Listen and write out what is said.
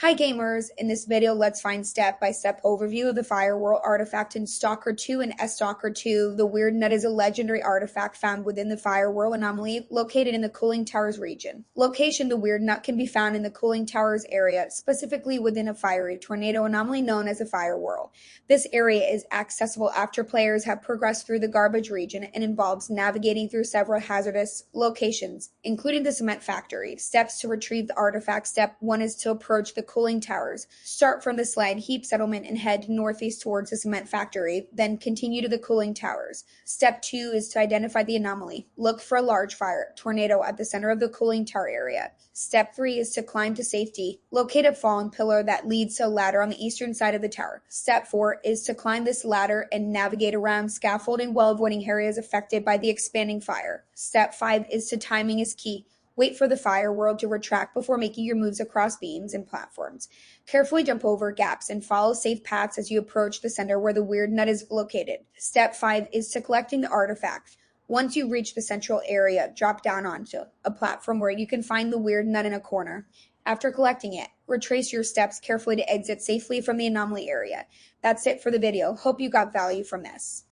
Hi gamers! In this video, let's find step-by-step overview of the Whirl artifact in S.T.A.L.K.E.R 2 and S.T.A.L.K.E.R 2. The Weird Nut is a legendary artifact found within the Whirl anomaly located in the Cooling Towers region. Location: the Weird Nut can be found in the Cooling Towers area, specifically within a fiery tornado anomaly known as the Whirl. This area is accessible after players have progressed through the garbage region and involves navigating through several hazardous locations, including the cement factory. Steps to retrieve the artifact: Step 1 is to approach the Cooling Towers. Start from the slide heap settlement and head northeast towards the cement factory, then continue to the Cooling Towers. Step 2 is to identify the anomaly. Look for a large fire tornado at the center of the Cooling Tower area. Step 3 is to climb to safety. Locate a fallen pillar that leads to a ladder on the eastern side of the tower. Step 4 is to climb this ladder and navigate around scaffolding while avoiding areas affected by the expanding fire. Step 5 is to timing is key. Wait for the Whirl to retract before making your moves across beams and platforms. Carefully jump over gaps and follow safe paths as you approach the center where the Weird Nut is located. Step 5 is to collecting the artifact. Once you reach the central area, drop down onto a platform where you can find the Weird Nut in a corner. After collecting it, retrace your steps carefully to exit safely from the anomaly area. That's it for the video. Hope you got value from this.